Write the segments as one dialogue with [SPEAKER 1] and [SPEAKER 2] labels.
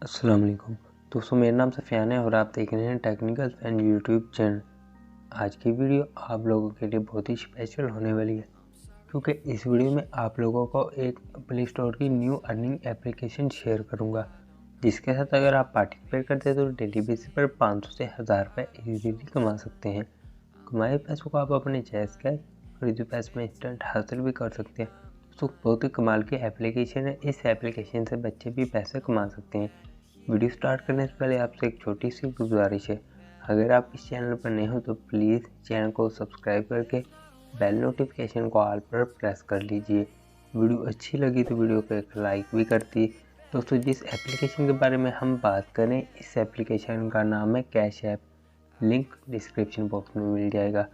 [SPEAKER 1] अस्सलाम वालेकुम दोस्तों, मेरा नाम सफ़ियान है और आप देख रहे हैं टेक्निकल फैन यूट्यूब चैनल। आज की वीडियो आप लोगों के लिए बहुत ही स्पेशल होने वाली है, क्योंकि इस वीडियो में आप लोगों को एक प्ले स्टोर की न्यू अर्निंग एप्लीकेशन शेयर करूंगा, जिसके साथ अगर आप पार्टिसिपेट करते हैं तो डेली बेसिस पर 500 से 1000 रुपये ईजीली कमा सकते हैं। कमाए पैसों को आप अपने जायज़ कैश खरीदे पैसे में इंस्टेंट हासिल भी कर सकते हैं। दोस्तों, बहुत ही कमाल की एप्लीकेशन है। इस एप्लीकेशन से बच्चे भी पैसे कमा सकते हैं। वीडियो स्टार्ट करने से पहले आपसे एक छोटी सी गुजारिश है, अगर आप इस चैनल पर नए हो तो प्लीज़ चैनल को सब्सक्राइब करके बेल नोटिफिकेशन को ऑल पर प्रेस कर लीजिए। वीडियो अच्छी लगी तो वीडियो को एक लाइक भी कर दिए। दोस्तों, जिस एप्लीकेशन के बारे में हम बात करें, इस एप्लीकेशन का नाम है cash app. Link description box में मिल जाएगा।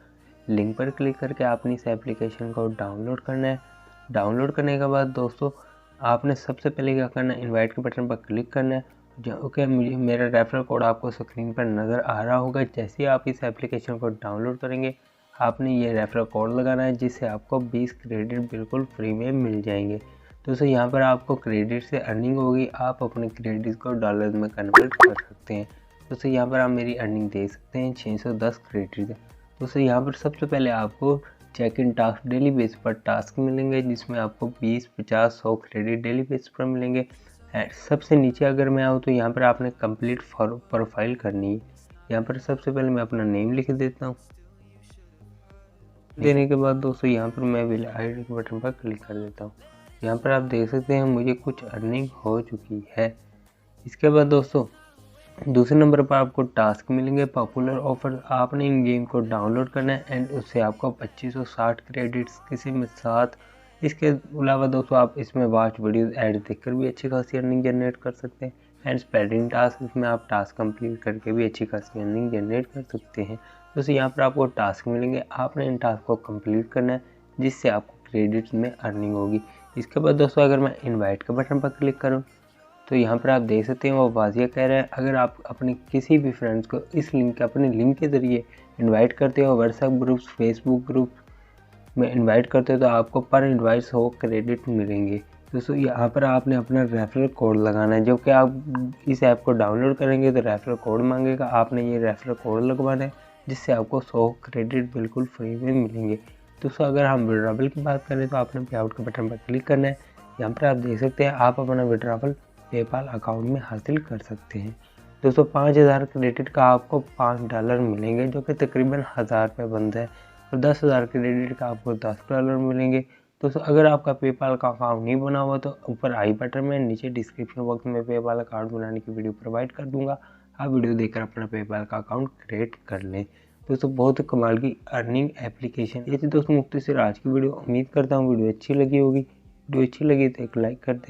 [SPEAKER 1] लिंक पर क्लिक करके आपने इस एप्लीकेशन को डाउनलोड करना है। डाउनलोड करने के बाद दोस्तों, आपने सबसे पहले क्या करना है, इनवाइट के बटन पर क्लिक करना है। जो कि मेरा रेफरल कोड आपको स्क्रीन पर नज़र आ रहा होगा। जैसे ही आप इस एप्लीकेशन को डाउनलोड करेंगे, आपने ये रेफरल कोड लगाना है, जिससे आपको 20 क्रेडिट बिल्कुल फ्री में मिल जाएंगे। दोस्तों, यहाँ पर आपको क्रेडिट से अर्निंग होगी, आप अपने क्रेडिट को डॉलर में कन्वर्ट कर सकते हैं। दोस्तों, यहाँ पर आप मेरी अर्निंग देख सकते हैं, 610 क्रेडिट है। दोस्तों, यहाँ पर सबसे पहले आपको check in task daily base पर टास्क मिलेंगे, जिसमें आपको 20, 50, 100 क्रेडिट डेली बेस पर मिलेंगे। सबसे नीचे अगर मैं आऊँ तो यहाँ पर आपने कंप्लीट प्रोफाइल करनी है। यहाँ पर सबसे पहले मैं अपना नेम लिख देता हूँ। देने के बाद दोस्तों, यहाँ पर मैं विल आईडी के बटन पर क्लिक कर देता हूँ। यहाँ पर आप देख सकते हैं मुझे कुछ अर्निंग हो चुकी है। इसके बाद दोस्तों, दूसरे नंबर पर आपको टास्क मिलेंगे पॉपुलर ऑफर। आपने इन गेम को डाउनलोड करना है एंड उससे आपको 2560 क्रेडिट्स किसी में 7। इसके अलावा दोस्तों, आप इसमें वॉच वीडियोस ऐड देखकर भी अच्छी खासी अर्निंग जनरेट कर सकते हैं। एंड स्पेडिंग टास्क, इसमें आप टास्क कंप्लीट करके भी अच्छी खासी अर्निंग जनरेट कर सकते हैं। दोस्तों, यहाँ पर आपको टास्क मिलेंगे, आपने इन टास्क को कंप्लीट करना है, जिससे आपको क्रेडिट्स में अर्निंग होगी। इसके बाद दोस्तों, अगर मैं इन्वाइट के बटन पर क्लिक करूँ तो यहाँ पर आप देख सकते हैं वो वाजिया कह रहा है, अगर आप अपने किसी भी फ्रेंड्स को इस अपने लिंक के ज़रिए इनवाइट करते हो, व्हाट्सएप ग्रुप्स, फेसबुक ग्रुप में इनवाइट करते हो, तो आपको पर इनवाइट 100 क्रेडिट मिलेंगे। दोस्तों, यहाँ पर आपने अपना रेफरल कोड लगाना है। जब कि आप इस ऐप को डाउनलोड करेंगे तो रेफरल कोड मांगेगा, आपने ये रेफरल कोड लगवाना है, जिससे आपको 100 क्रेडिट बिल्कुल फ्री में मिलेंगे। दोस्तों, अगर हम विड्रॉवल की बात करें तो आपने पे आउट के बटन पर क्लिक करना है। यहाँ पर आप देख सकते हैं आप अपना विड्रॉवल पेपाल अकाउंट में हासिल कर सकते हैं। दोस्तों, 5000 क्रेडिट का आपको $5 मिलेंगे, जो कि तकरीबन 1000 रुपये बनता है। और 10,000 क्रेडिट का आपको $10 मिलेंगे। दोस्तों, अगर आपका पेपाल का अकाउंट नहीं बना हुआ तो ऊपर आई बटन में, नीचे डिस्क्रिप्शन बॉक्स में पेपाल अकाउंट बनाने की वीडियो प्रोवाइड कर दूंगा। आप वीडियो देखकर अपना पेपाल का अकाउंट क्रिएट कर लें। दोस्तों, बहुत कमाल की अर्निंग एप्लीकेशन। ये थी दोस्तों मुख्तसर आज की वीडियो। उम्मीद करता हूँ वीडियो अच्छी लगी होगी। वीडियो अच्छी लगी तो एक लाइक कर दें।